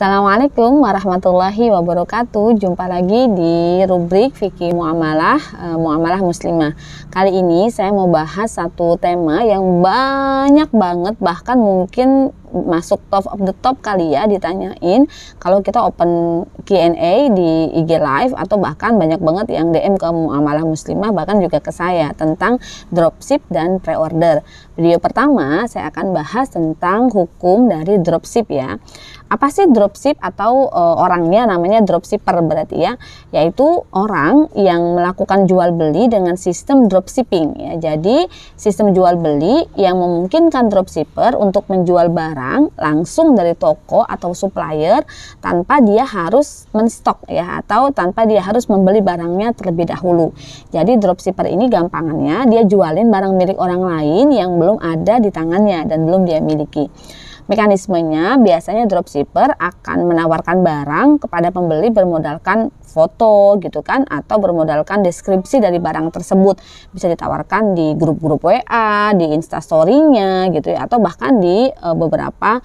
Assalamualaikum warahmatullahi wabarakatuh. Jumpa lagi di rubrik Fikih Muamalah, Muamalah Muslimah. Kali ini saya mau bahas satu tema yang banyak banget, bahkan mungkin masuk top of the top kali ya ditanyain kalau kita open Q&A di IG Live, atau bahkan banyak banget yang DM ke Muamalah Muslimah, bahkan juga ke saya tentang dropship dan pre-order. Video pertama saya akan bahas tentang hukum dari dropship ya. Apa sih dropship, atau orangnya namanya dropshipper berarti ya, yaitu orang yang melakukan jual beli dengan sistem dropshipping ya. Jadi sistem jual beli yang memungkinkan dropshipper untuk menjual barang langsung dari toko atau supplier tanpa dia harus menstok ya, atau tanpa dia harus membeli barangnya terlebih dahulu. Jadi dropshipper ini gampangannya dia jualin barang milik orang lain yang belum ada di tangannya dan belum dia miliki. Mekanismenya biasanya dropshipper akan menawarkan barang kepada pembeli bermodalkan foto gitu kan, atau bermodalkan deskripsi dari barang tersebut. Bisa ditawarkan di grup-grup WA, di Instastory-nya gitu ya, atau bahkan di beberapa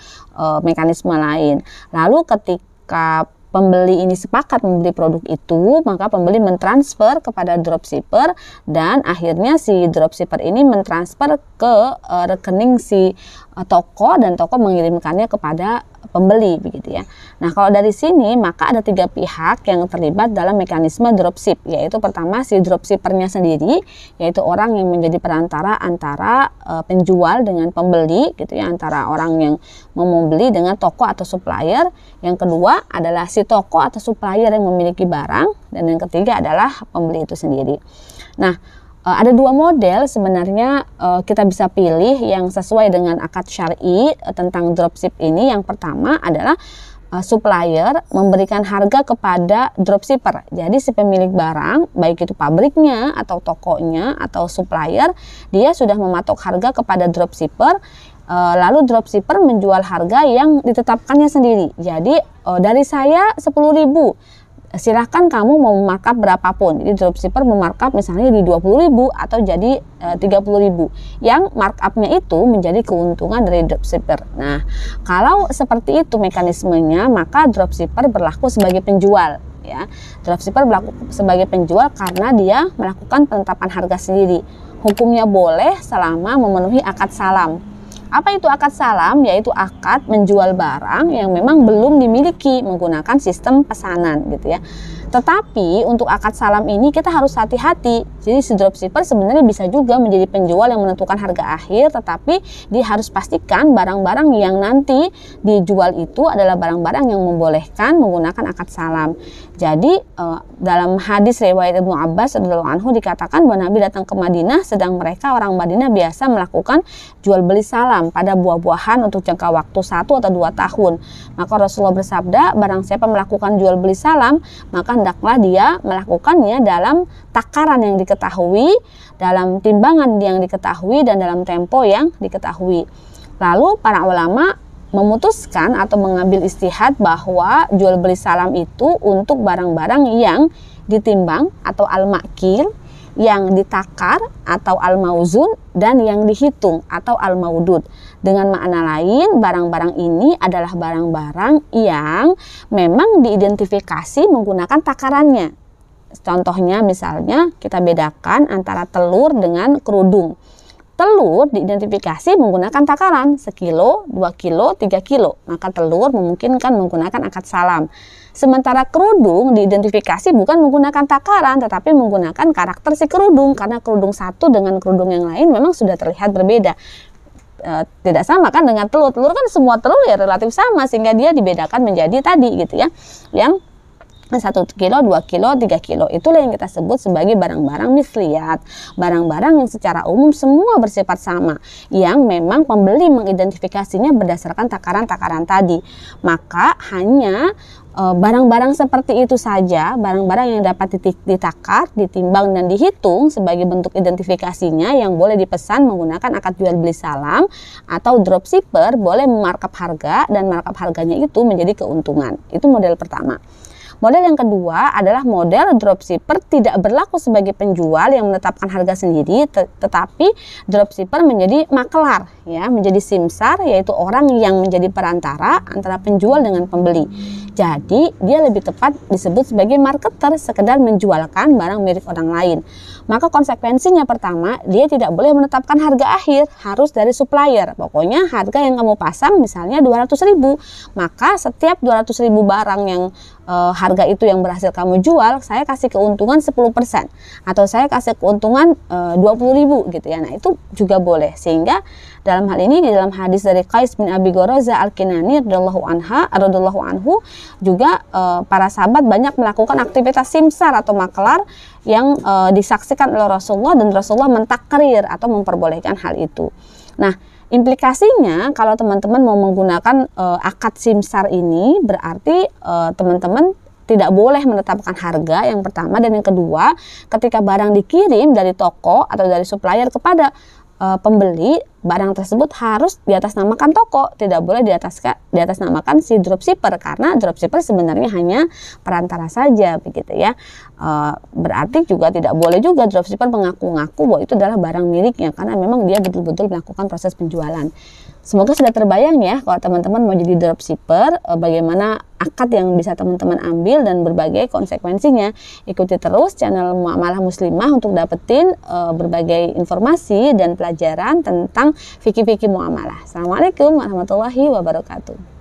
mekanisme lain. Lalu ketika pembeli ini sepakat membeli produk itu, maka pembeli mentransfer kepada dropshipper, dan akhirnya si dropshipper ini mentransfer ke rekening si toko, dan toko mengirimkannya kepada pembeli begitu ya. Nah, kalau dari sini maka ada 3 pihak yang terlibat dalam mekanisme dropship, yaitu pertama si dropshippernya sendiri, yaitu orang yang menjadi perantara antara penjual dengan pembeli gitu ya, antara orang yang mau membeli dengan toko atau supplier. Yang kedua adalah si toko atau supplier yang memiliki barang, dan yang ketiga adalah pembeli itu sendiri. Nah, ada 2 model sebenarnya kita bisa pilih yang sesuai dengan akad syar'i tentang dropship ini. Yang pertama adalah supplier memberikan harga kepada dropshipper. Jadi si pemilik barang, baik itu pabriknya atau tokonya atau supplier, dia sudah mematok harga kepada dropshipper. Lalu dropshipper menjual harga yang ditetapkannya sendiri. Jadi dari saya 10.000, silahkan kamu mau markup berapapun. Jadi dropshipper memarkup misalnya di 20.000 atau jadi 30.000. Yang markupnya itu menjadi keuntungan dari dropshipper. Nah, kalau seperti itu mekanismenya, maka dropshipper berlaku sebagai penjual ya. Dropshipper berlaku sebagai penjual karena dia melakukan penetapan harga sendiri. Hukumnya boleh selama memenuhi akad salam. Apa itu akad salam? Yaitu akad menjual barang yang memang belum dimiliki menggunakan sistem pesanan gitu ya. Tetapi untuk akad salam ini kita harus hati-hati. Jadi si dropshipper sebenarnya bisa juga menjadi penjual yang menentukan harga akhir, tetapi dia harus pastikan barang-barang yang nanti dijual itu adalah barang-barang yang membolehkan menggunakan akad salam. Jadi dalam hadis riwayat Ibnu Abbas radhiyallahu anhu dikatakan bahwa Nabi datang ke Madinah, sedang mereka orang Madinah biasa melakukan jual beli salam pada buah-buahan untuk jangka waktu 1 atau 2 tahun. Maka Rasulullah bersabda, barang siapa melakukan jual beli salam, maka hendaklah dia melakukannya dalam takaran yang diketahui, dalam timbangan yang diketahui, dan dalam tempo yang diketahui. Lalu para ulama memutuskan atau mengambil istihad bahwa jual beli salam itu untuk barang-barang yang ditimbang atau al-makil, yang ditakar atau al-mauzun, dan yang dihitung atau al-maudud. Dengan makna lain, barang-barang ini adalah barang-barang yang memang diidentifikasi menggunakan takarannya. Contohnya misalnya kita bedakan antara telur dengan kerudung. Telur diidentifikasi menggunakan takaran 1 kilo, 2 kilo, 3 kilo. Maka telur memungkinkan menggunakan akad salam. Sementara kerudung diidentifikasi bukan menggunakan takaran, tetapi menggunakan karakter si kerudung. Karena kerudung satu dengan kerudung yang lain memang sudah terlihat berbeda. Tidak sama kan dengan telur. Telur kan semua telur ya relatif sama, sehingga dia dibedakan menjadi tadi gitu ya. Yang 1 kilo, 2 kilo, 3 kilo. Itulah yang kita sebut sebagai barang-barang misliyat. Barang-barang yang secara umum semua bersifat sama, yang memang pembeli mengidentifikasinya berdasarkan takaran-takaran tadi. Maka hanya barang-barang seperti itu saja, barang-barang yang dapat ditakar, ditimbang, dan dihitung sebagai bentuk identifikasinya yang boleh dipesan menggunakan akad jual beli salam, atau dropshipper boleh memarkup harga, dan markup harganya itu menjadi keuntungan. Itu model pertama. Model yang kedua adalah model dropshipper tidak berlaku sebagai penjual yang menetapkan harga sendiri, tetapi dropshipper menjadi makelar, ya, menjadi simsar, yaitu orang yang menjadi perantara antara penjual dengan pembeli. Jadi dia lebih tepat disebut sebagai marketer, sekedar menjualkan barang milik orang lain. Maka konsekuensinya pertama, dia tidak boleh menetapkan harga akhir, harus dari supplier. Pokoknya harga yang kamu pasang misalnya 200.000, maka setiap 200.000 barang yang harga itu yang berhasil kamu jual, saya kasih keuntungan 10%, atau saya kasih keuntungan 20.000 gitu ya. Nah, itu juga boleh. Sehingga dalam hal ini, di dalam hadis dari Qais bin Abi Gharaza Al-Kinani radhiyallahu anhu, juga para sahabat banyak melakukan aktivitas simsar atau makelar yang disaksikan oleh Rasulullah, dan Rasulullah mentakrir atau memperbolehkan hal itu. Nah, implikasinya kalau teman-teman mau menggunakan akad simsar ini, berarti teman-teman tidak boleh menetapkan harga yang pertama, dan yang kedua, ketika barang dikirim dari toko atau dari supplier kepada pembeli, barang tersebut harus diatasnamakan toko, tidak boleh diatasnamakan si dropshipper, karena dropshipper sebenarnya hanya perantara saja, begitu ya. Berarti juga tidak boleh juga dropshipper mengaku-ngaku bahwa itu adalah barang miliknya, karena memang dia betul-betul melakukan proses penjualan. Semoga sudah terbayang ya, kalau teman-teman mau jadi dropshipper, bagaimana akad yang bisa teman-teman ambil dan berbagai konsekuensinya. Ikuti terus channel Muamalah Muslimah untuk dapetin berbagai informasi dan pelajaran tentang fikih-fikih muamalah. Assalamualaikum warahmatullahi wabarakatuh.